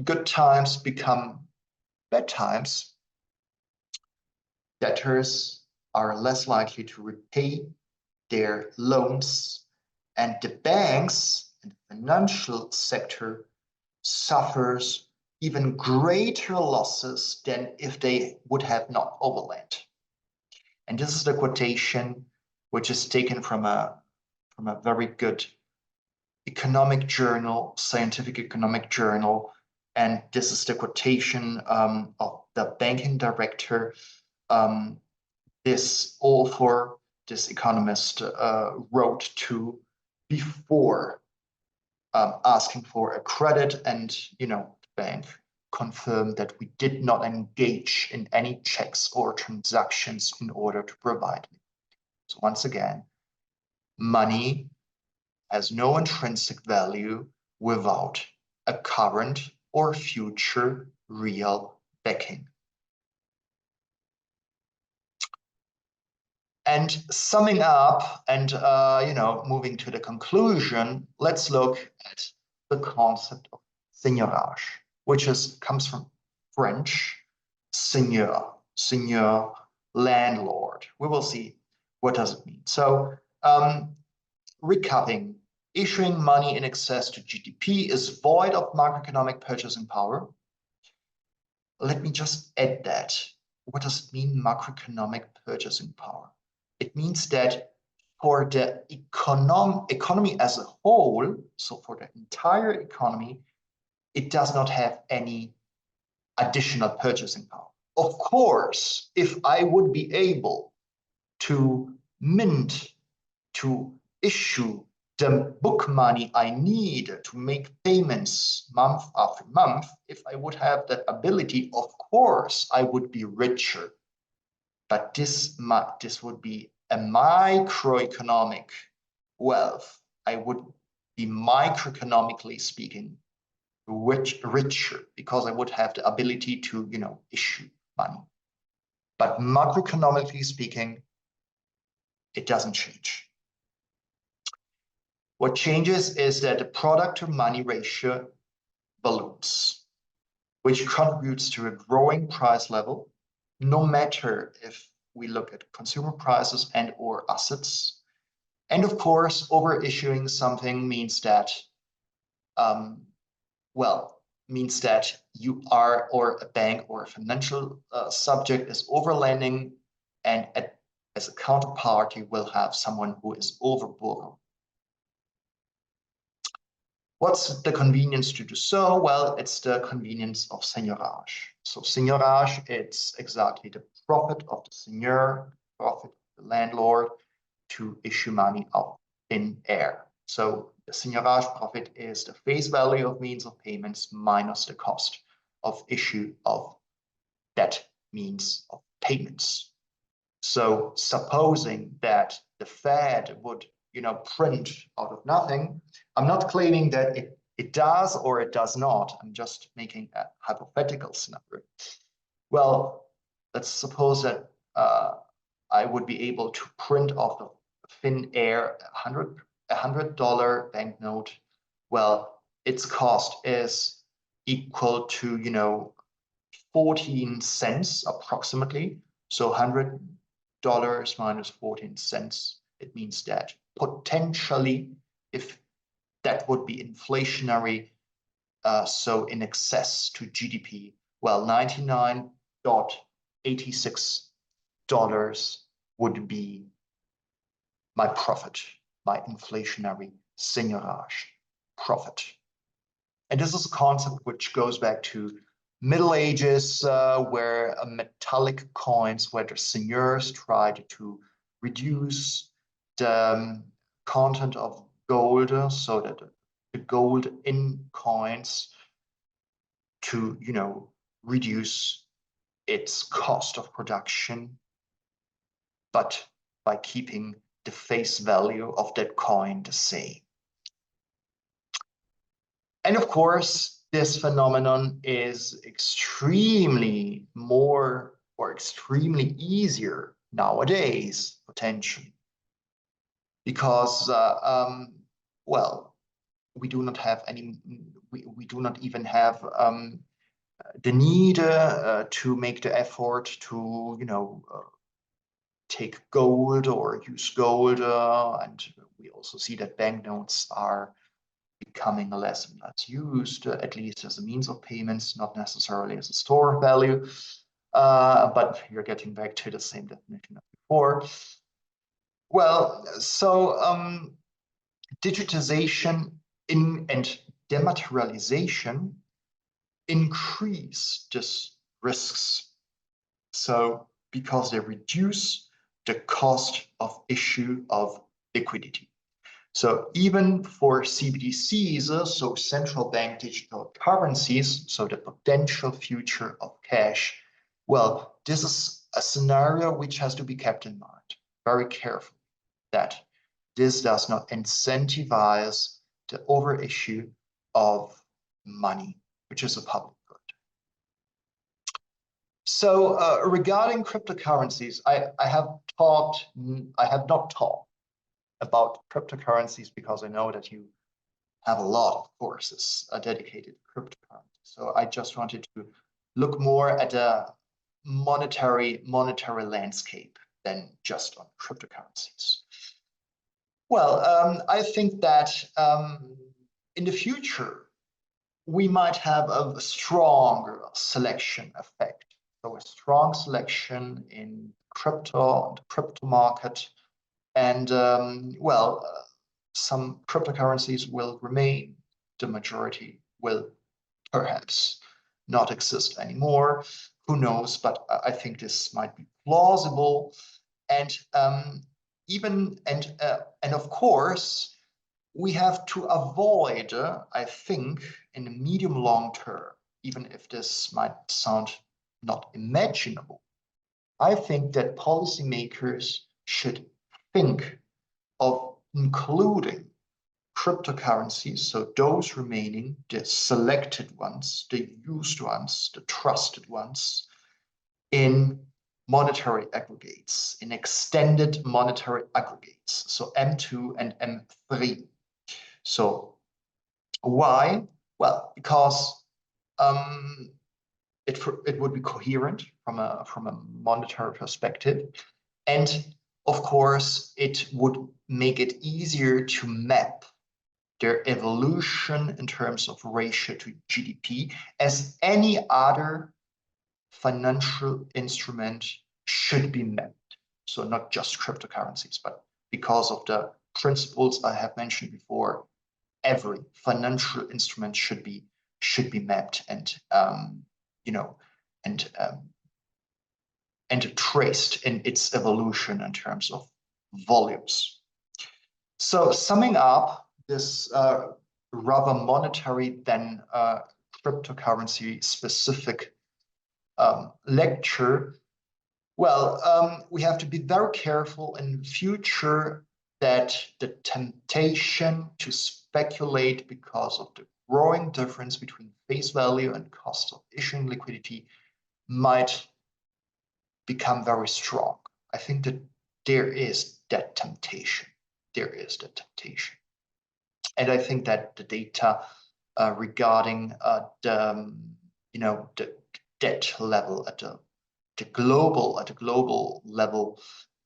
good times become bad times, debtors are less likely to repay their loans, and the banks and the financial sector suffers even greater losses than if they would have not overlent. And this is the quotation which is taken from a very good economic journal, scientific economic journal, and this is the quotation of the banking director. This author, this economist, wrote to before asking for a credit, and the bank confirm that we did not engage in any checks or transactions in order to provide it. So once again, money has no intrinsic value without a current or future real backing. And summing up and moving to the conclusion, let's look at the concept of seigneurage, which comes from French seigneur, landlord. We will see what does it mean. So recapping, issuing money in excess to GDP is void of macroeconomic purchasing power. Let me just add that. What does it mean, macroeconomic purchasing power? It means that for the economy as a whole, so for the entire economy, it does not have any additional purchasing power. Of course, if I would be able to mint, to issue the book money I need to make payments month after month, if I would have that ability, of course, I would be richer. But this would be a microeconomic wealth. I would be microeconomically speaking richer because I would have the ability to, issue money. But macroeconomically speaking, it doesn't change. What changes is that the product to money ratio balloons, which contributes to a growing price level, no matter if we look at consumer prices and or assets. And of course, overissuing something means that, means that you are, or a bank or a financial subject is overlending, and as a counterparty will have someone who is overborrowing. What's the convenience to do so? Well, it's the convenience of seigneurage. So seigneurage, it's exactly the profit of the seigneur, profit of the landlord to issue money out in air. So the seigneurage profit is the face value of means of payments minus the cost of issue of that means of payments. So supposing that the Fed would print out of nothing. I'm not claiming that it does or it does not. I'm just making a hypothetical scenario. Well, let's suppose that I would be able to print off of thin air a $100 banknote. Well, its cost is equal to 14 cents approximately. So $100 minus 14 cents. It means that potentially, if that would be inflationary, so in excess to GDP, well, $99.86 would be my profit, my inflationary seigneurage profit. And this is a concept which goes back to Middle Ages, where metallic coins, where the seigneurs tried to reduce the content of gold, so that the gold in coins to reduce its cost of production, but by keeping the face value of that coin the same. And of course, this phenomenon is extremely more or extremely easier nowadays, potentially. Because, well, we do not have any, we do not even have the need to make the effort to, take gold or use gold. And we also see that banknotes are becoming less and less used, at least as a means of payments, not necessarily as a store of value. But you're getting back to the same definition as before. Well, so digitization and dematerialization increase these risks. So because they reduce the cost of issue of liquidity. So even for CBDCs, so central bank digital currencies, so the potential future of cash, well, this is a scenario which has to be kept in mind very carefully, that this does not incentivize the overissue of money, which is a public good. So regarding cryptocurrencies, I have not talked about cryptocurrencies because I know that you have a lot of courses dedicated to cryptocurrencies. So I just wanted to look more at a monetary landscape than just on cryptocurrencies. Well, I think that in the future, we might have a strong selection effect. So a strong selection in the crypto market. And some cryptocurrencies will remain. The majority will perhaps not exist anymore. Who knows? But I think this might be plausible. And of course, we have to avoid, I think, in the medium long term, even if this might sound not imaginable, I think that policymakers should think of including cryptocurrencies, so those remaining, the selected ones, the used ones, the trusted ones, in monetary aggregates, in extended monetary aggregates, so M2 and M3. So why? Well, because it would be coherent from a monetary perspective, and of course it would make it easier to map their evolution in terms of ratio to GDP as any other financial instrument should be mapped. So not just cryptocurrencies, but because of the principles I have mentioned before, every financial instrument should be mapped and and traced in its evolution in terms of volumes. So summing up this rather monetary than cryptocurrency specific lecture, well, we have to be very careful in future that the temptation to speculate because of the growing difference between face value and cost of issuing liquidity might become very strong. I think that there is that temptation. There is that temptation. And I think that the data regarding the debt level at the global level,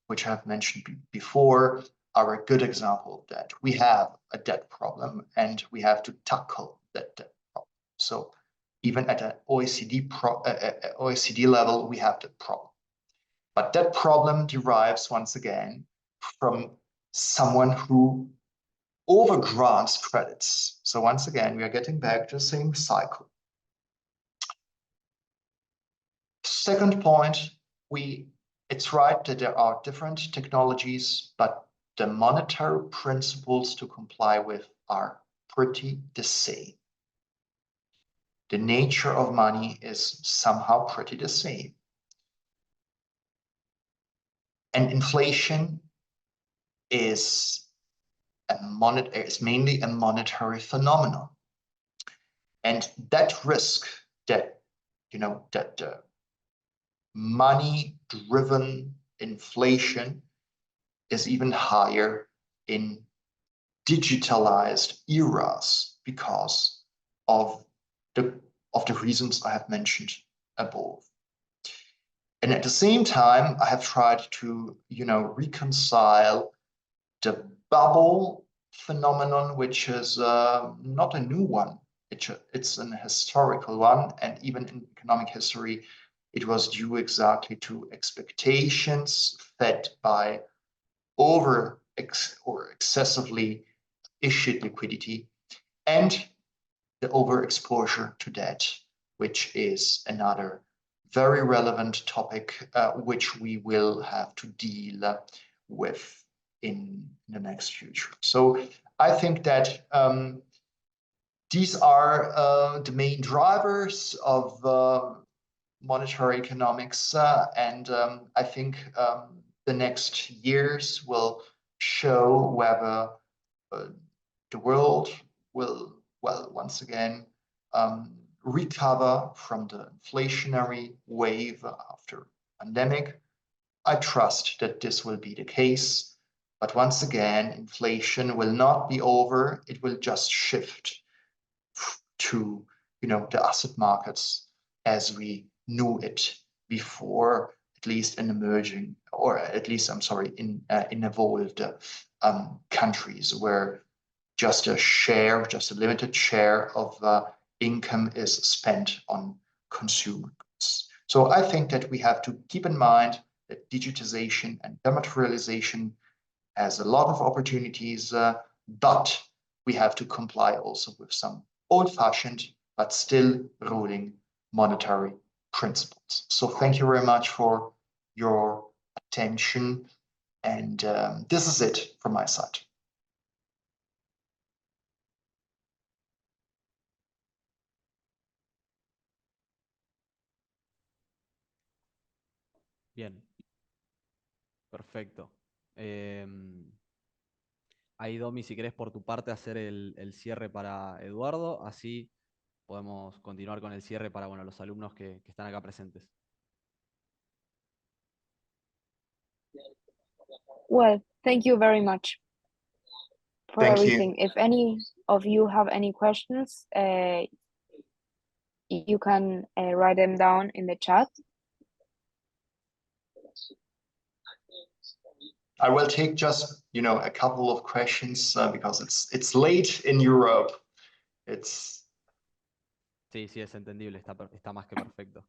which I've mentioned before, are a good example of that. We have a debt problem and we have to tackle that debt problem. So even at an OECD level, we have that problem. But that problem derives once again from someone who overgrants credits. So once again, we are getting back to the same cycle. Second point, it's right that there are different technologies, but the monetary principles to comply with are pretty the same. The nature of money is somehow pretty the same. And inflation is mainly a monetary phenomenon. And that risk that, that money-driven inflation is even higher in digitalized eras because of the reasons I have mentioned above. And at the same time, I have tried to, reconcile the bubble phenomenon, which is not a new one. It's an historical one, and even in economic history, it was due exactly to expectations fed by or excessively issued liquidity and the overexposure to debt, which is another very relevant topic which we will have to deal with in the next future. So I think that these are the main drivers of monetary economics, and I think the next years will show whether the world will, well, once again, recover from the inflationary wave after pandemic. I trust that this will be the case, but once again, inflation will not be over. It will just shift to, the asset markets as we knew it before, at least in emerging, or at least, I'm sorry, in evolved countries where just a limited share of income is spent on consumer goods. So I think that we have to keep in mind that digitization and dematerialization has a lot of opportunities, but we have to comply also with some old-fashioned but still ruling monetary principles. So thank you very much for your attention, and this is it from my side. Bien, perfecto. Ahí, Domi, si querés por tu parte hacer el cierre para Eduardo, así podemos continuar con el cierre para los alumnos que están acá presentes. Well, thank you very much for everything. If any of you have any questions, you can write them down in the chat. I will take just, a couple of questions because it's late in Europe. Sí, es entendible, está más que perfecto.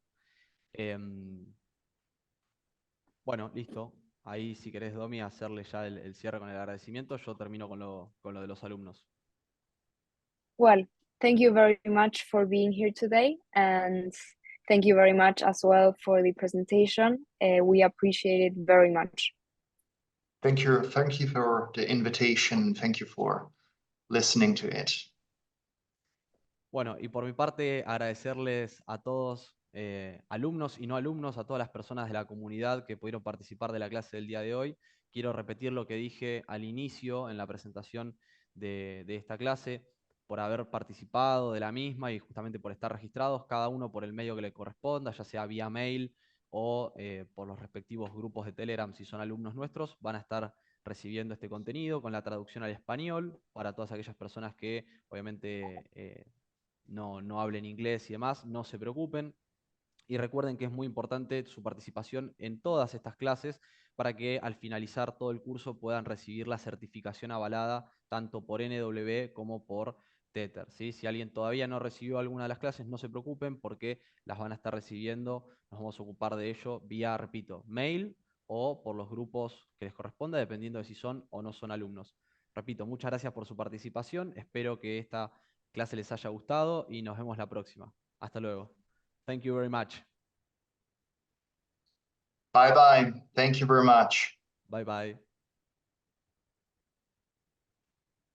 Bueno, listo. Ahí, si querés, Domi, hacerle ya el cierre con el agradecimiento, yo termino con lo de los alumnos. Well, thank you very much for being here today, and thank you very much as well for the presentation. We appreciate it very much. Thank you for the invitation. Thank you for listening to it. Bueno, y por mi parte, agradecerles a todos, alumnos y no alumnos, a todas las personas de la comunidad que pudieron participar de la clase del día de hoy. Quiero repetir lo que dije al inicio en la presentación de esta clase, por haber participado de la misma y justamente por estar registrados, cada uno por el medio que le corresponda, ya sea vía mail o por los respectivos grupos de Telegram, si son alumnos nuestros, van a estar recibiendo este contenido con la traducción al español para todas aquellas personas que obviamente no hablen inglés y demás, no se preocupen. Y recuerden que es muy importante su participación en todas estas clases para que al finalizar todo el curso puedan recibir la certificación avalada tanto por NW como por Tether, ¿sí? Si alguien todavía no recibió alguna de las clases, no se preocupen porque las van a estar recibiendo. Nos vamos a ocupar de ello vía, repito, mail o por los grupos que les corresponda, dependiendo de si son o no son alumnos. Repito, muchas gracias por su participación. Espero que esta clase les haya gustado y nos vemos la próxima. Hasta luego. Thank you very much. Bye-bye. Thank you very much. Bye-bye.